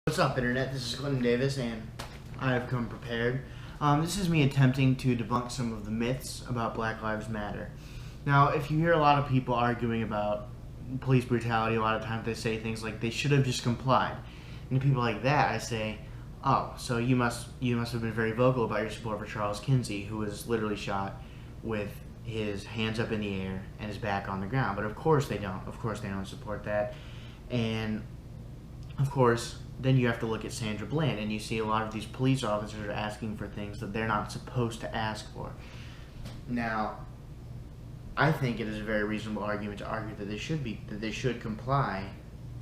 What's up, Internet? This is Clinton Davis, and I have come prepared. This is me attempting to debunk some of the myths about Black Lives Matter. Now, if you hear a lot of people arguing about police brutality, a lot of times they say things like they should have just complied. And to people like that, I say, oh, so you must have been very vocal about your support for Charles Kinsey, who was literally shot with his hands up in the air and his back on the ground. But of course they don't. Of course they don't support that. And of course, then you have to look at Sandra Bland, and you see a lot of these police officers are asking for things that they're not supposed to ask for. Now, I think it is a very reasonable argument to argue that they should comply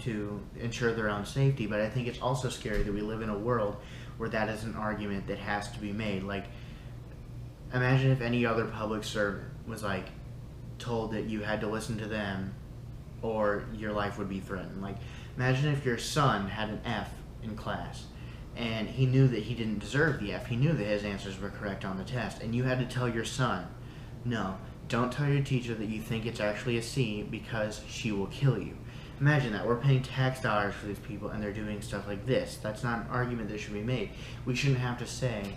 to ensure their own safety, but I think it's also scary that we live in a world where that is an argument that has to be made. Like, imagine if any other public servant was like told that you had to listen to them or your life would be threatened. Like, imagine if your son had an F in class and he knew that he didn't deserve the F. He knew that his answers were correct on the test, and you had to tell your son, no, don't tell your teacher that you think it's actually a C because she will kill you. Imagine that. We're paying tax dollars for these people and they're doing stuff like this. That's not an argument that should be made. We shouldn't have to say,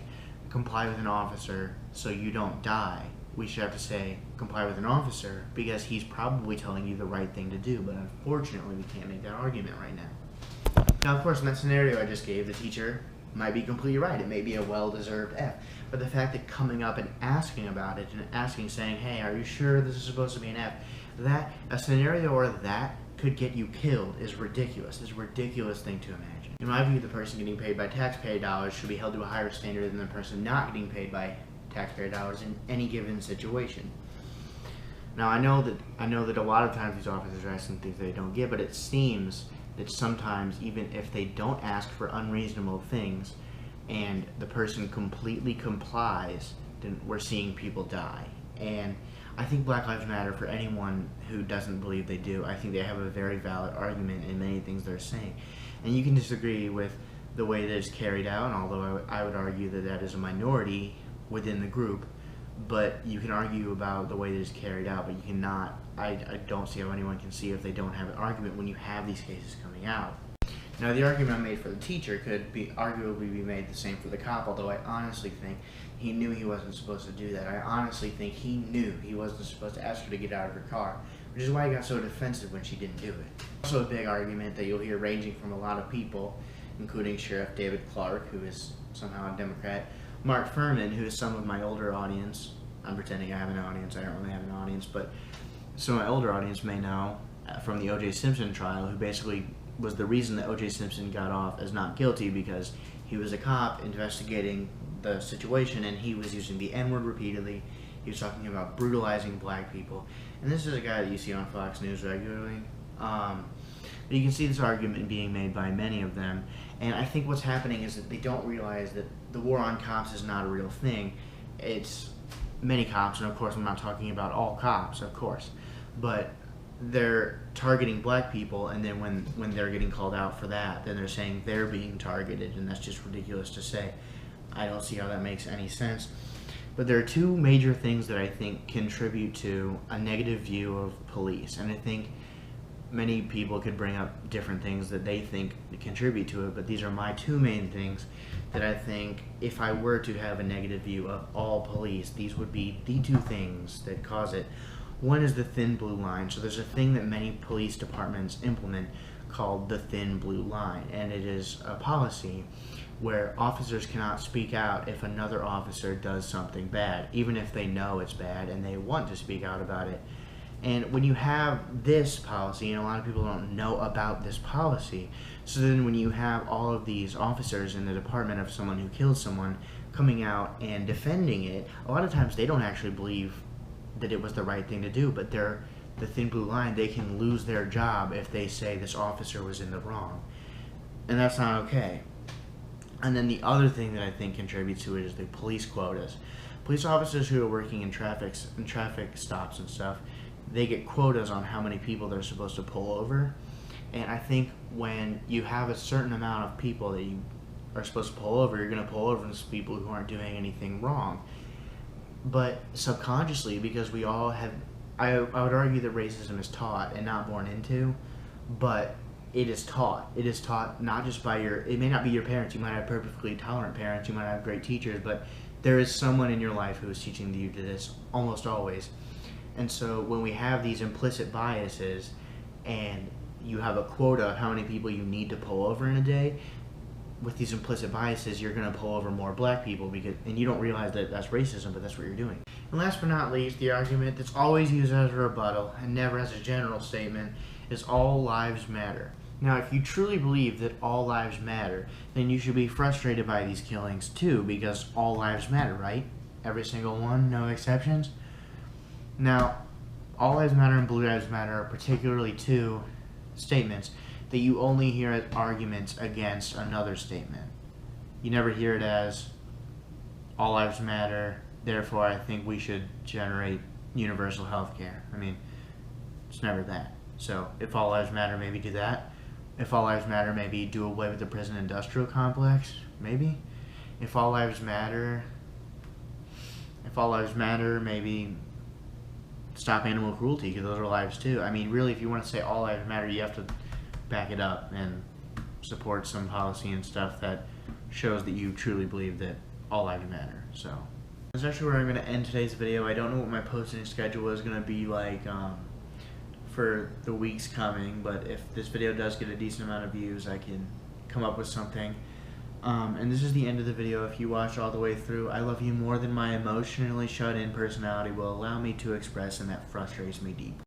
comply with an officer so you don't die. We should have to say, comply with an officer because he's probably telling you the right thing to do, but unfortunately we can't make that argument right now. Now, of course, in that scenario I just gave, the teacher might be completely right. It may be a well-deserved F, but the fact that coming up and asking about it and saying, hey, are you sure this is supposed to be an F, that a scenario or that could get you killed is ridiculous. It's a ridiculous thing to imagine. In my view, the person getting paid by taxpayer dollars should be held to a higher standard than the person not getting paid by taxpayer dollars in any given situation. Now, I know that a lot of times these officers are asking things they don't get, but it seems that sometimes even if they don't ask for unreasonable things and the person completely complies, then we're seeing people die. And I think Black Lives Matter, for anyone who doesn't believe they do, I think they have a very valid argument in many things they're saying. And you can disagree with the way that it's carried out, and although I would argue that that is a minority within the group, but you can argue about the way that it's carried out, but you cannot, I don't see how anyone can see if they don't have an argument when you have these cases coming out. Now, the argument I made for the teacher could be arguably be made the same for the cop, although I honestly think he knew he wasn't supposed to do that. I honestly think he knew he wasn't supposed to ask her to get out of her car, which is why he got so defensive when she didn't do it. Also a big argument that you'll hear ranging from a lot of people, including Sheriff David Clark, who is somehow a Democrat, Mark Furman, who is some of my older audience. I'm pretending I have an audience. I don't really have an audience, but some of my older audience may know from the O.J. Simpson trial, who basically was the reason that O.J. Simpson got off as not guilty because he was a cop investigating the situation and he was using the N-word repeatedly. He was talking about brutalizing black people. And this is a guy that you see on Fox News regularly. But you can see this argument being made by many of them. And I think what's happening is that they don't realize that the war on cops is not a real thing. It's many cops, and of course I'm not talking about all cops, of course. But they're targeting black people, and then when they're getting called out for that, then they're saying they're being targeted, and that's just ridiculous to say. I don't see how that makes any sense. But there are two major things that I think contribute to a negative view of police, and I think many people could bring up different things that they think contribute to it, but these are my two main things that I think if I were to have a negative view of all police, these would be the two things that cause it. One is the thin blue line. So there's a thing that many police departments implement called the thin blue line, and it is a policy where officers cannot speak out if another officer does something bad, even if they know it's bad and they want to speak out about it. And when you have this policy, and a lot of people don't know about this policy, so then when you have all of these officers in the department of someone who killed someone coming out and defending it, a lot of times they don't actually believe that it was the right thing to do, but they're the thin blue line. They can lose their job if they say this officer was in the wrong, and that's not okay. And then the other thing that I think contributes to it is the police quotas. Police officers who are working in traffic stops and stuff, they get quotas on how many people they're supposed to pull over. And I think when you have a certain amount of people that you are supposed to pull over, you're going to pull over those people who aren't doing anything wrong. But subconsciously, because we all have, I would argue that racism is taught and not born into, but it is taught. It is taught not just by it may not be your parents. You might have perfectly tolerant parents. You might have great teachers, but there is someone in your life who is teaching you to this almost always. And so when we have these implicit biases and you have a quota of how many people you need to pull over in a day, with these implicit biases, you're going to pull over more black people, and you don't realize that that's racism, but that's what you're doing. And last but not least, the argument that's always used as a rebuttal and never as a general statement is all lives matter. Now, if you truly believe that all lives matter, then you should be frustrated by these killings too, because all lives matter, right? Every single one, no exceptions. Now, all lives matter and blue lives matter are particularly two statements that you only hear as arguments against another statement. You never hear it as all lives matter, therefore I think we should generate universal health care. I mean, it's never that. So if all lives matter, maybe do that. If all lives matter, maybe do away with the prison industrial complex, maybe. If all lives matter, maybe stop animal cruelty, because those are lives too. I mean, really, if you want to say all lives matter, you have to back it up and support some policy and stuff that shows that you truly believe that all lives matter. So that's actually where I'm going to end today's video. I don't know what my posting schedule is going to be like for the weeks coming, but if this video does get a decent amount of views, I can come up with something. And this is the end of the video. If you watched all the way through, I love you more than my emotionally shut-in personality will allow me to express, and that frustrates me deeply.